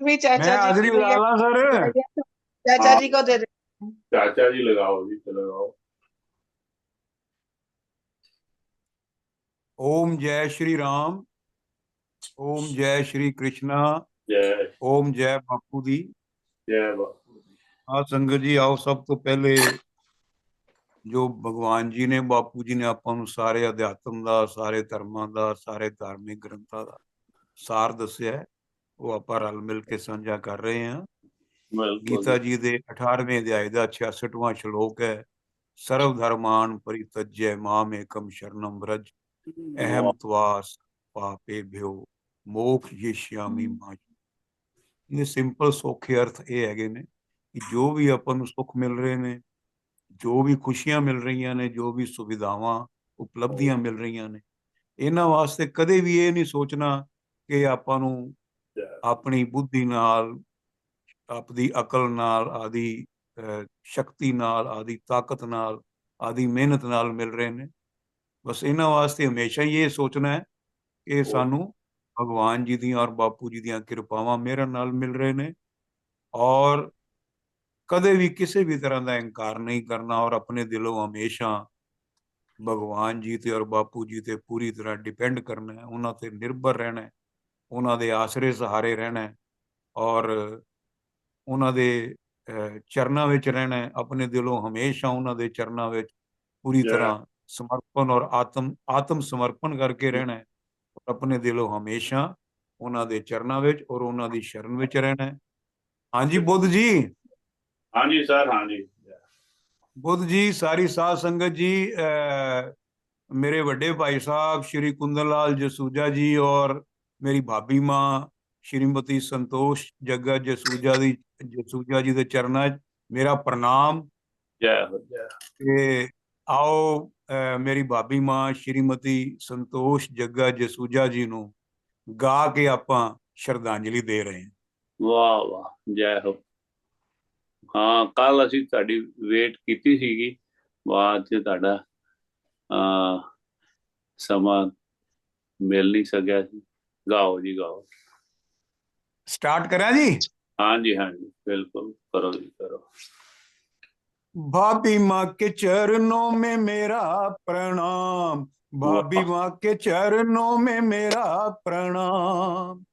भी मैं चाचा जी हाजिरी की लगा भैया ला सर। भैया तो चाचा हाँ, जी को दे दे। चाचा जी लगाओ जी, तो लगाओ। ओम जय श्री राम। ओम जय श्री कृष्णा। जय ओम जय बापू दी। जय बापू। हाँ संगत जी आओ, सब तो पहले जो भगवान जी ने, ਬਾਪੂ ਜੀ ਨੇ ਆਪਾਂ ਨੂੰ ਸਾਰੇ ਅਧਿਆਤਮ ਦਾ, ਸਾਰੇ ਧਰਮਾਂ ਦਾ, ਸਾਰੇ ਧਾਰਮਿਕ ਗ੍ਰੰਥਾਂ ਦਾ ਸਾਰ ਦੱਸਿਆ ਹੈ, ਉਹ ਆਪਾਂ ਰਲ ਮਿਲ ਕੇ ਸਾਂਝਾ ਕਰ ਰਹੇ ਹਾਂ। बिल्कुल। ਗੀਤਾ ਜੀ ਦੇ 18ਵੇਂ ਅਧਿਆਇ ਦਾ 66ਵਾਂ ਸ਼ਲੋਕ ਹੈ। ਸਰਵ ਧਰਮਾਨ ਪਰਿਤਜਯ ਮਾਮ ਏਕਮ ਸ਼ਰਨਮ vraj ਅਹਮ वाह। ਤਵਾਸ ਪਾਪੇ ਭਿਓ ਮੋਖ ਯਿਸ਼ਯਾਮि ਮਾ। ਇਹ ਸਿੰਪਲ ਸੌਖੇ ਅਰਥ ਇਹ ਹੈਗੇ ਨੇ ਕਿ ਜੋ ਵੀ ਆਪਾਂ ਨੂੰ ਸੁੱਖ ਮਿਲ ਰਹੇ ਨੇ, ਜੋ ਵੀ ਖੁਸ਼ੀਆਂ ਮਿਲ ਰਹੀਆਂ ਨੇ, ਜੋ ਵੀ ਸੁਵਿਧਾਵਾਂ ਉਪਲਬਧੀਆਂ ਮਿਲ ਰਹੀਆਂ ਨੇ, ਇਹਨਾਂ ਵਾਸਤੇ ਕਦੇ ਵੀ ਇਹ ਨਹੀਂ ਸੋਚਣਾ ਕਿ ਆਪਾਂ ਨੂੰ जय। ਆਪਣੀ ਬੁੱਧੀ ਨਾਲ, ਆਪਦੀ ਅਕਲ ਨਾਲ, ਆਦੀ ਸ਼ਕਤੀ ਨਾਲ, ਆਦੀ ਤਾਕਤ ਨਾਲ, ਆਦੀ ਮਿਹਨਤ ਨਾਲ ਮਿਲ ਰਹੇ ਨੇ। ਬਸ ਇਹਨਾਂ ਵਾਸਤੇ ਹਮੇਸ਼ਾ ਹੀ ਇਹ ਸੋਚਣਾ ਹੈ ਕਿ ओ, ਸਾਨੂੰ ਭਗਵਾਨ ਜੀ ਦੀਆਂ ਔਰ ਬਾਪੂ ਜੀ ਦੀਆਂ ਕਿਰਪਾਵਾਂ ਮਿਹਰਾਂ ਨਾਲ ਮਿਲ ਰਹੇ ਨੇ। ਔਰ ਕਦੇ ਵੀ ਕਿਸੇ ਵੀ ਤਰ੍ਹਾਂ ਦਾ ਇਨਕਾਰ ਨਹੀਂ ਕਰਨਾ ਔਰ ਆਪਣੇ ਦਿਲੋਂ ਹਮੇਸ਼ਾ ਭਗਵਾਨ ਜੀ ਤੇ ਔਰ ਬਾਪੂ ਜੀ ਤੇ ਪੂਰੀ ਤਰ੍ਹਾਂ ਡਿਪੈਂਡ ਕਰਨਾ ਹੈ, ਉਹਨਾਂ ਤੇ ਨਿਰਭਰ ਰਹਿਣਾ ਹੈ, ਉਹਨਾਂ ਦੇ ਆਸਰੇ ਸਹਾਰੇ ਰਹਿਣਾ ਹੈ ਔਰ ਉਹਨਾਂ ਦੇ ਚਰਨਾਂ ਵਿੱਚ ਰਹਿਣਾ ਹੈ। ਆਪਣੇ ਦਿਲੋਂ ਹਮੇਸ਼ਾ ਉਹਨਾਂ ਦੇ ਚਰਨਾਂ ਵਿੱਚ ਪੂਰੀ जय। ਤਰ੍ਹਾਂ ਸਮਰਪਣ ਔਰ ਆਤਮ ਸਮਰਪਣ ਕਰਕੇ ਰਹਿਣਾ ਹੈ। ਔਰ ਆਪਣੇ ਦਿਲੋਂ ਹਮੇਸ਼ਾ ਉਹਨਾਂ ਦੇ ਚਰਨਾਂ ਵਿੱਚ ਔਰ ਉਹਨਾਂ ਦੀ ਸ਼ਰਨ ਵਿੱਚ ਰਹਿਣਾ ਹੈ। ਹਾਂਜੀ ਬੁੱਧ ਜੀ। हाँ जी सर, हाँ जी। ਬੁੱਧ ਜੀ, ਸਾਰੀ ਸਾਧ ਸੰਗਤ ਜੀ, मेरे बड़े भाई साहब श्री कुंदन लाल जसूजा जी और मेरी भाभी माँ श्रीमती संतोष जग्गा जसूजा जी के चरणा च मेरा प्रणाम। जय हो जय। ते आओ मेरी भाभी माँ श्रीमती संतोष जग्गा जसूजा जी ਨੂੰ ਗਾ ਕੇ ਆਪਾਂ ਸ਼ਰਧਾਂਜਲੀ ਦੇ ਰਹੇ ਹਾਂ। वाह वाह, जय हो। हाँ, कल ਅਸੀਂ ਤੁਹਾਡੀ ਵੇਟ ਕੀਤੀ ਸੀਗੀ, ਬਾਅਦ ਚ ਤੁਹਾਡਾ ਸਮਾਂ ਮਿਲ ਨਹੀਂ ਸਕਿਆ ਸੀ। गाओ जी गाओ। स्टार्ट करें जी। हाँ जी बिल्कुल, करो जी करो। भाभी माँ के चरणों में मेरा प्रणाम। भाभी वाह। माँ के चरणों में मेरा प्रणाम।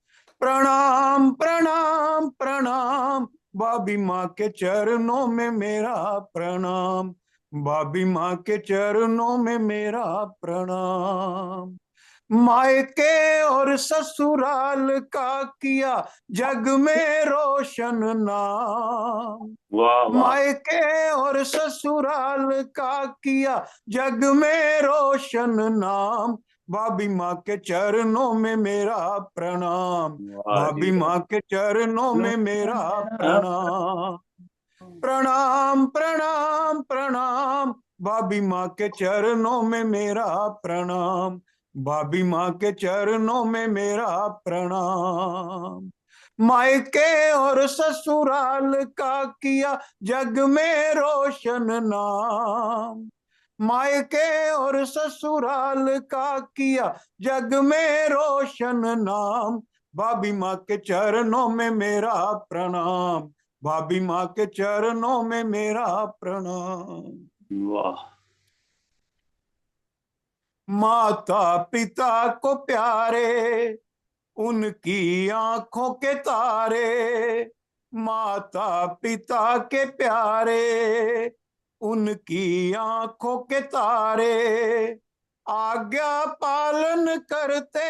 प्रणाम प्रणाम प्रणाम। भाभी माँ के चरणों में मेरा प्रणाम। भाभी माँ के चरणों में मेरा प्रणाम। मायके और ससुराल का किया जग में रोशन नाम। वाह वाह। मायके और ससुराल का किया जग में रोशन नाम। भाभी माँ के चरणों में मेरा प्रणाम। वाह जी भाभी वाह। माँ के चरणों में मेरा प्रणाम। प्रणाम प्रणाम प्रणाम। भाभी माँ के चरणों में मेरा प्रणाम। भाभी माँ के चरणों में मेरा प्रणाम। मायके और ससुराल का किया जग में रोशन नाम। मायके और ससुराल का किया जग में रोशन नाम। भाभी माँ के चरणों में मेरा प्रणाम। भाभी माँ के चरणों में मेरा प्रणाम। वाह। माता पिता को प्यारे उनकी आंखों के तारे। माता पिता के प्यारे उनकी आंखों के तारे। आज्ञा पालन करते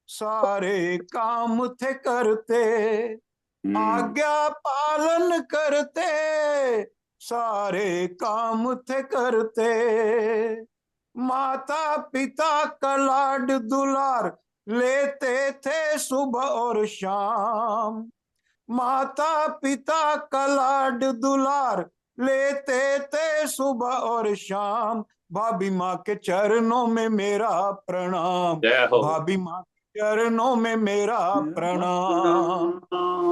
सारे काम थे करते। आज्ञा पालन करते सारे काम थे करते। माता पिता का लाड दुलार लेते थे सुबह और शाम। माता पिता का लाड दुलार लेते थे सुबह और शाम। भाभी माँ के चरणों में मेरा प्रणाम। जय हो। भाभी माँ के चरणों में मेरा प्रणाम।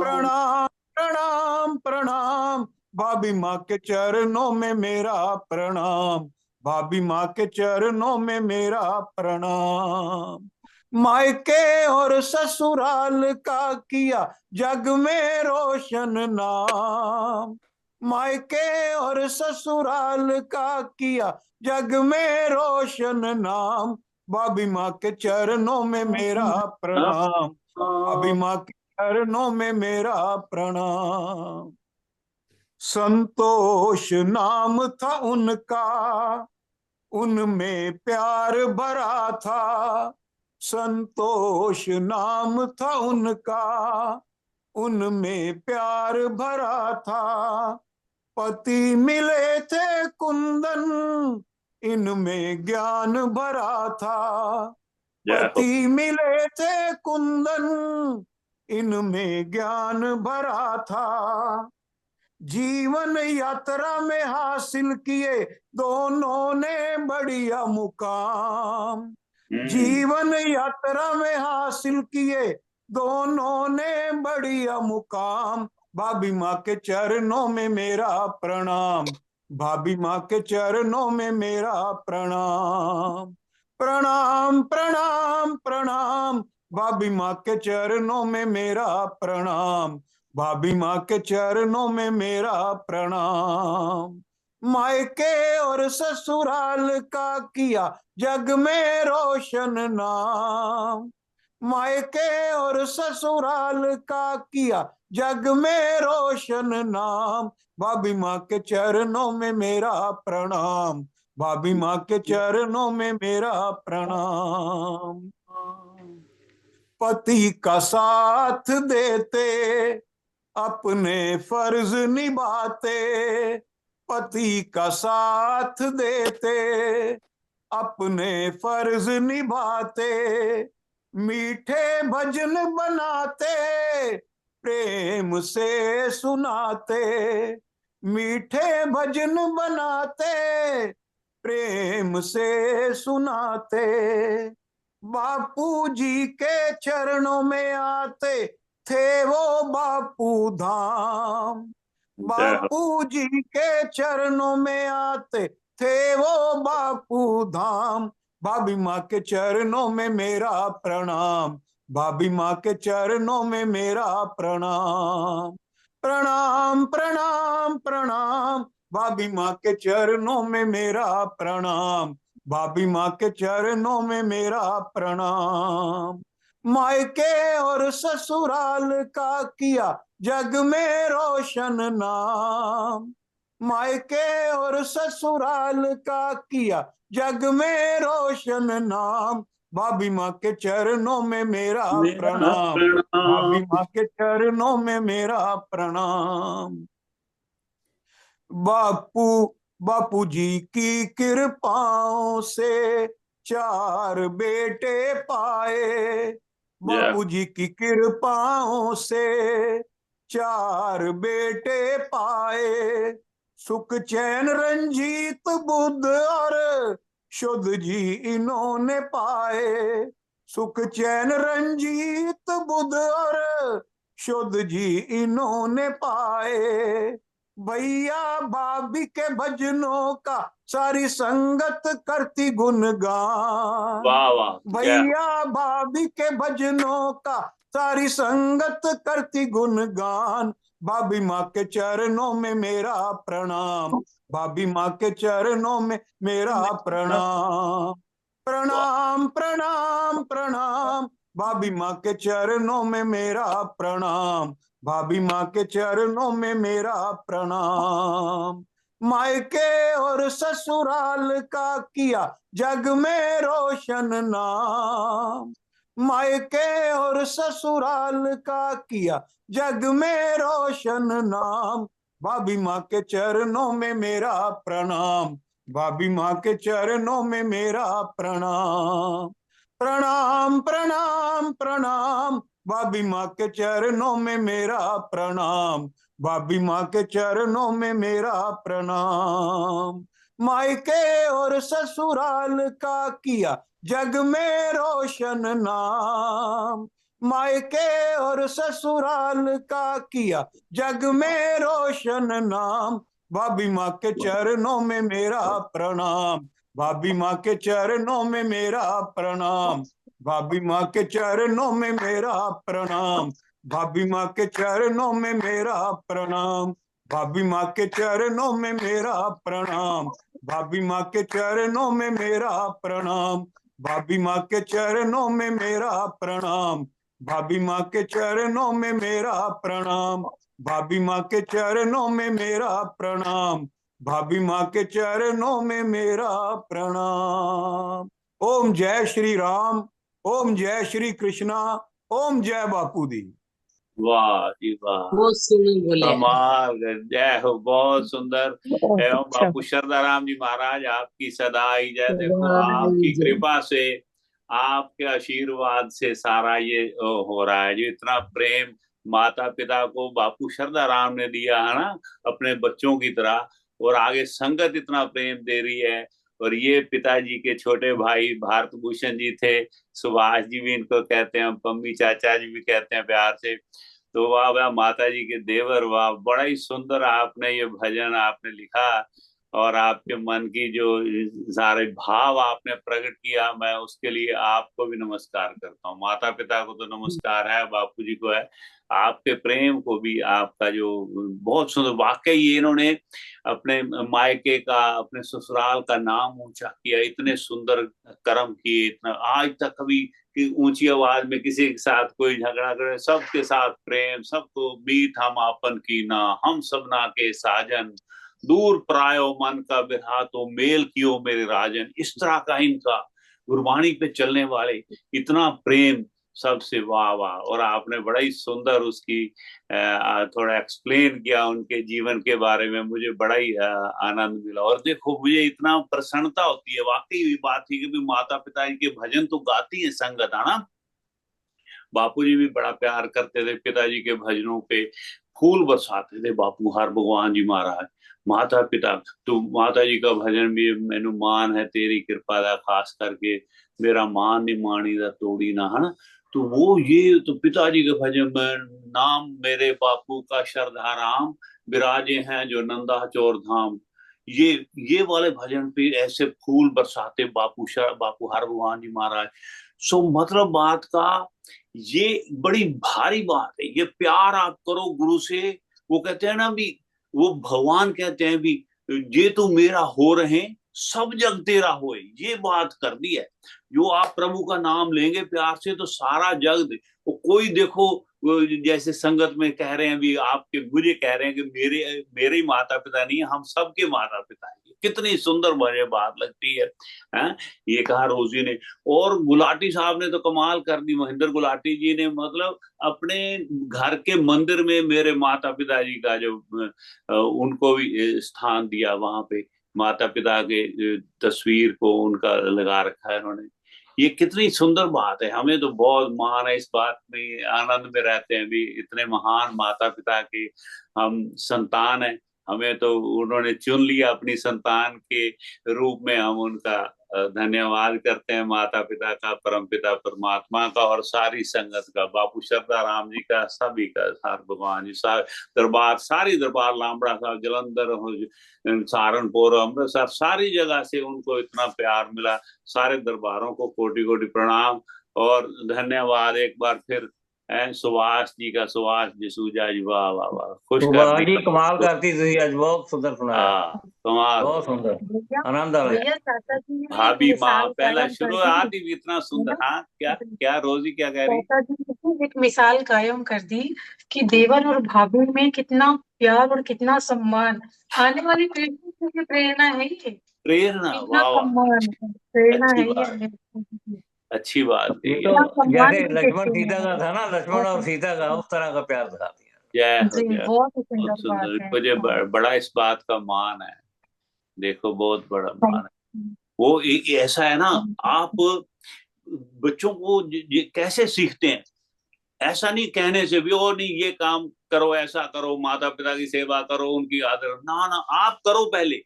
प्रणाम प्रणाम प्रणाम। भाभी माँ के चरणों में मेरा प्रणाम। भाभी माँ के चरणों में मेरा प्रणाम। मायके और ससुराल का किया जग में रोशन नाम, मायके और ससुराल का किया जग में रोशन नाम, भाभी माँ के चरणों में मेरा प्रणाम, भाभी माँ के चरणों में मेरा प्रणाम। संतोष नाम था उनका, उनमें प्यार भरा था, संतोष नाम था उनका, उनमें प्यार भरा था। पति मिले थे कुंदन, इनमें ज्ञान भरा था। पति मिले थे कुंदन, इनमें ज्ञान भरा था। जीवन यात्रा में हासिल किए दोनों ने बढ़िया मुकाम, जीवन यात्रा में हासिल किए दोनों ने बढ़िया मुकाम, भाभी माँ के चरणों में मेरा प्रणाम, भाभी माँ के चरणों में मेरा प्रणाम। प्रणाम प्रणाम प्रणाम, भाभी माँ के चरणों में मेरा प्रणाम, भाभी माँ के चरणों में मेरा प्रणाम। मायके और ससुराल का किया जग में रोशन नाम, मायके और ससुराल का किया जग में रोशन नाम, भाभी माँ के चरणों में मेरा प्रणाम, भाभी माँ के चरणों में मेरा प्रणाम। पति का साथ देते अपने फर्ज निभाते, पति का साथ देते अपने फर्ज निभाते, मीठे भजन बनाते प्रेम से सुनाते, मीठे भजन बनाते प्रेम से सुनाते। बापू जी के चरणों में आते थे वो बापू धाम, बापू जी के चरणों में आते थे वो बापू धाम, भाभी माँ के चरणों में मेरा प्रणाम, भाभी माँ के चरणों में मेरा प्रणाम। प्रणाम प्रणाम प्रणाम, भाभी माँ के चरणों में मेरा प्रणाम, भाभी माँ के चरणों में मेरा प्रणाम। मायके और ससुराल का किया जग में रोशन नाम, मायके और ससुराल का किया जग में रोशन नाम, भाभी माँ के चरणों में मेरा प्रणाम, भाभी माँ के चरणों में मेरा प्रणाम। बापू जी की कृपाओं से 4 बेटे पाए, बापू जी की कृपाओं से 4 बेटे पाए, सुख चैन रंजीत बुद्ध और शुद्ध जी इन्होंने पाए, सुख चैन रंजीत बुद्ध और शुद्ध जी इन्होंने पाए। भैया भाभी के भजनों का सारी संगत करती गुणगान, वाह वाह, भैया भाभी के भजनों का सारी संगत करती गुणगान, भाभी माँ के चरणों में मेरा प्रणाम, भाभी माँ के चरणों में मेरा प्रणाम। प्रणाम प्रणाम प्रणाम, भाभी माँ के चरणों में मेरा प्रणाम, भाभी माँ के चरणों में मेरा प्रणाम। मायके और ससुराल का किया जग में रोशन नाम, मायके और ससुराल का किया जग में रोशन नाम, भाभी माँ के चरणों में मेरा प्रणाम, भाभी माँ के चरणों में मेरा प्रणाम। प्रणाम प्रणाम प्रणाम, भाभी माँ के चरणों में मेरा प्रणाम, भाभी माँ के चरणों में मेरा प्रणाम। मायके और ससुराल का किया जग में रोशन नाम, मायके और ससुराल का किया जग में रोशन नाम, भाभी माँ के चरणों में मेरा प्रणाम, भाभी माँ के चरणों में मेरा प्रणाम, भाभी माँ के चरणों में मेरा प्रणाम, भाभी माँ के चरणों में मेरा प्रणाम, भाभी माँ के चरणों में मेरा प्रणाम, भाभी माँ के चरणों में मेरा प्रणाम, भाभी माँ के चरणों में मेरा प्रणाम, भाभी माँ के चरणों में मेरा प्रणाम, भाभी माँ के चरणों में मेरा प्रणाम, भाभी माँ के चरणों में मेरा प्रणाम। ओम जय श्री राम, ओम जय श्री कृष्णा, ओम जय बापू दी। वाह जी वाह, बहुत सुंदर बोले। कमाल, जय हो, बहुत सुंदर। बहुत एवं अच्छा। बापू शरदाराम जी महाराज आपकी सदा ही जय। देखो वाह आपकी जी। कृपा से, आपके आशीर्वाद से सारा ये हो रहा है। जो इतना प्रेम माता पिता को बापू शरदाराम ने दिया है ना, अपने बच्चों की तरह, और आगे संगत इतना प्रेम दे रही है। और ये पिताजी के छोटे भाई भारत भूषण जी थे, सुभाष जी भी इनको कहते हैं, पम्मी चाचा जी भी कहते हैं प्यार से। तो वाह वाह माता जी के देवर, वाह, बड़ा ही सुंदर आपने ये भजन आपने लिखा, और आपके मन की जो सारे भाव आपने प्रकट किया, मैं उसके लिए आपको भी नमस्कार करता हूँ। माता पिता को तो नमस्कार है, बापू जी को है, आपके प्रेम को भी, आपका जो बहुत सुंदर, वाकई ये इन्होंने अपने मायके का, अपने ससुराल का नाम ऊंचा किया, इतने सुंदर कर्म किए। इतना आज तक कभी कि ऊंची आवाज में किसी के साथ कोई झगड़ा करे, सबके साथ प्रेम, सबको मीत हम आपन की ना, हम सबना के साजन, दूर परायो मन का बिरहा तो मेल कियो मेरे राजन। इस तरह का इनका गुरबाणी पे चलने वाले इतना प्रेम सबसे, वाह वाह। और आपने बड़ा ही सुंदर उसकी थोड़ा एक्सप्लेन किया उनके जीवन के बारे में, मुझे बड़ा ही आनंद मिला। और देखो मुझे इतना प्रसन्नता होती है, वाकई ये बात थी कि माता पिता के भजन तो गाती है संगत, है ना। बापूजी भी बड़ा प्यार करते थे पिताजी के भजनों पे, फूल बरसाते थे बापू हर भगवान जी महाराज। माता पिता तो माता जी का भजन भी मैनू मान है तेरी कृपा दा, खास करके मेरा मान नहीं मानी दा तोड़ी ना, है ना। तो वो ये तो पिताजी के भजन में, नाम मेरे बापू का श्रद्धा राम, विराजे हैं जो नंदा चौर धाम, ये ये वाले भजन पे ऐसे फूल बरसाते बापू हर भगवान जी महाराज। सो मतलब बात का ये बड़ी भारी बात है, ये प्यार आप करो गुरु से। वो कहते हैं ना भी, वो भगवान कहते हैं भी, ये तो मेरा हो रहे सब जग तेरा होए, ये बात कर दी है। जो आप प्रभु का नाम लेंगे प्यार से तो सारा जग, वो कोई देखो जैसे संगत में कह रहे हैं भी, आपके मुझे कह रहे हैं कि मेरे मेरे ही माता पिता नहीं है, हम सबके माता पिता हैं। कितनी सुंदर मुझे बात लगती है, हैं? ये कहा रोजी ने। और गुलाटी साहब ने तो कमाल कर दी, महेंद्र गुलाटी जी ने, मतलब अपने घर के मंदिर में मेरे माता पिता जी का जो उनको भी स्थान दिया, वहां पे माता पिता के तस्वीर को उनका लगा रखा है उन्होंने। ये कितनी सुंदर बात है, हमें तो बहुत मान है इस बात में, आनंद में रहते हैं भी, इतने महान माता पिता के हम संतान हैं। हमें तो उन्होंने चुन लिया अपनी संतान के रूप में, हम उनका धन्यवाद करते हैं, माता पिता का, परम पिता परमात्मा का, और सारी संगत का, बापू शरदा राम जी का, सभी का, सार भगवान जी, दरबार, सारी दरबार, लामड़ा साहब, जलंधर, सहारनपुर, अमृतसर, सारी जगह से उनको इतना प्यार मिला। सारे दरबारों को कोटि कोटि प्रणाम और धन्यवाद एक बार फिर। सुभाष जी का, सुभाष जसूजा जी, वाह वाह वाह, खुश सुभाष कर जी दी। कमाल करती थी, आज बहुत सुंदर सुनाया, हाँ कमाल, बहुत सुंदर, आनंद आ गया। भैया चाचा जी ने भाभी एक माँ मिसाल पहला कायम कर शुरुआत दी ही इतना है सुंदर। ना। हाँ क्या क्या रोजी क्या कह रही? चाचा जी ने एक मिसाल कायम कर दी कि देवर और भाभी में कितना प्यार और कितना सम्मान, आने वाली पीढ़ी के लिए प्रेरणा है ये, प्रेरणा, कितना वाह वाह, सम्मान प्रेरणा अच्छी है ये बात, आने वाली पीढ़ी के लिए। अच्छी बात ये कही तो है। कितना सम्मान जैसे भी लक्ष्मण देते सीता का हैं। था ना, लक्ष्मण और सीता का, उस तरह का प्यार दिखा दिया। जय हो, जी जय, बहुत ही बहुत सुंदर बात सुंदर। है। मुझे हाँ। बड़ा इस बात का मान है, देखो बहुत बड़ा मान थैंक है। वो ऐसा है ना, यू। आप बच्चों को कैसे सीखते हैं, ऐसा नहीं कहने से भी, ओ नहीं ये काम करो, ऐसा करो, माता पिता की सेवा करो, उनकी आदर, ना ना, आप करो पहले,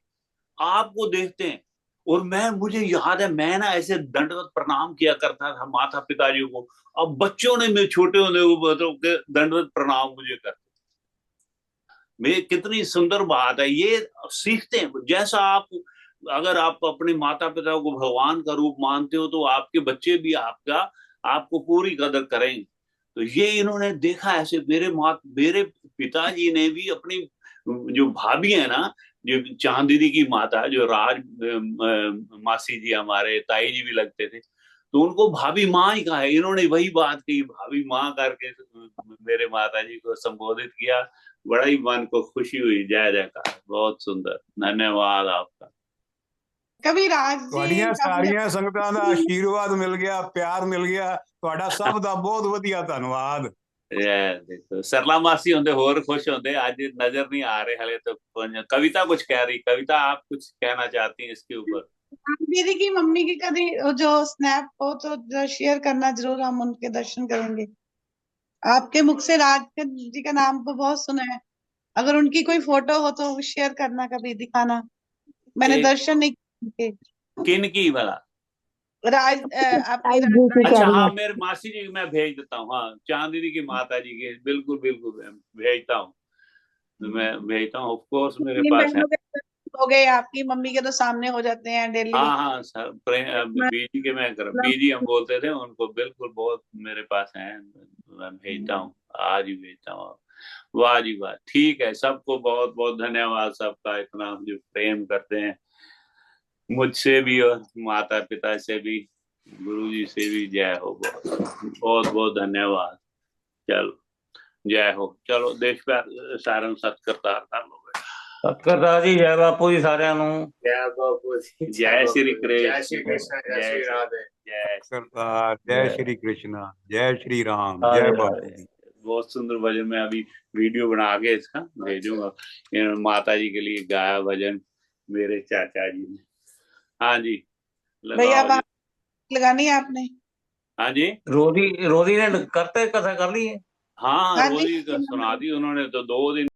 आपको देखते हैं। और मुझे याद है, मैं ना ऐसे दंडवत प्रणाम किया करता था माता पिताजी को, अब बच्चों ने, मैं छोटे होने को दंडवत प्रणाम मुझे करते। मैं, कितनी सुंदर बात है ये, सीखते हैं। जैसा आप, अगर आप अपने माता पिता को भगवान का रूप मानते हो, तो आपके बच्चे भी आपका आपको पूरी कदर करेंगे। तो ये इन्होंने देखा ऐसे। मेरे पिताजी ने भी अपनी जो भाभी है ना, जो चांद दीदी की माता, जो राज मासी जी हमारे ताई जी भी लगते थे, तो उनको भाभी माँ ही कहा है। इन्होंने वही बात कही, भाभी माँ करके मेरे माता जी को संबोधित किया। बड़ा ही मन को खुशी हुई। जय जयकार, बहुत सुंदर, धन्यवाद आपका। कविराज जी ਤੁਹਾਡੀਆਂ ਸਾਰੀਆਂ ਸੰਗਤਾਂ ਦਾ ਆਸ਼ੀਰਵਾਦ ਮਿਲ ਗਿਆ, ਪਿਆਰ ਮਿਲ ਗਿਆ, ਤੁਹਾਡਾ ਸਭ ਦਾ ਬਹੁਤ ਵਧੀਆ ਧੰਨਵਾਦ। देखो सरला मासी होंगे होर खुश होंगे। आज नजर नहीं आ रहे हले तो। कविता कुछ कह रही। कविता, आप कुछ कहना चाहती हैं इसके ऊपर? दीदी की मम्मी की कभी जो स्नैप हो तो शेयर करना जरूर, हम उनके दर्शन करेंगे। आपके मुख से राज जी का नाम तो बहुत सुना है, अगर उनकी कोई फोटो हो तो शेयर करना, कभी दिखाना। मैंने दर्शन नहीं किए। किन की भला? राज आपकी अच्छा, हाँ, मेरे मासी जी मैं भेज देता हूँ। हाँ, चांद दीदी की माता जी के, बिल्कुल बिल्कुल भेजता हूँ। मैं भेजता हूँ, ऑफ कोर्स मेरे पास है। हो गए, आपकी मम्मी के तो सामने हो जाते हैं डेली। हाँ हाँ सर, बीजी के मैं बीजी हम बोलते थे उनको, बिल्कुल बहुत मेरे पास है। मैं भेजता हूँ, आज ही भेजता हूँ। वाह जी वाह। ठीक है, सबको बहुत बहुत धन्यवाद, सबका इतना जो प्रेम करते हैं मुझसे भी और माता पिता से भी, गुरु जी से भी। जय हो, बहुत बहुत धन्यवाद। चलो, जय हो। चलो, देश प्यार सारण सत्करतार कर लो। सत्करतार जी, जय बापू जी साਰਿਆਂ ਨੂੰ। जय बापू जी, जय श्री कृष्ण, जय श्री कृष्ण, जय श्री राधे। जय सरदार, जय श्री कृष्णा, जय श्री राम, राधे जय राधे। बापू जी। बहुत सुंदर भजन। मैं अभी वीडियो बना के इसका भेजूंगा। माता जी के लिए गाया भजन मेरे चाचा जी ने। हाँ जी, भैया लगाओ जी। लगानी है आपने? हाँ जी, रोधी ने करते कथा कर ली है। हाँ, हाँ जी। रोजी सुना दी उन्होंने तो 2 दिन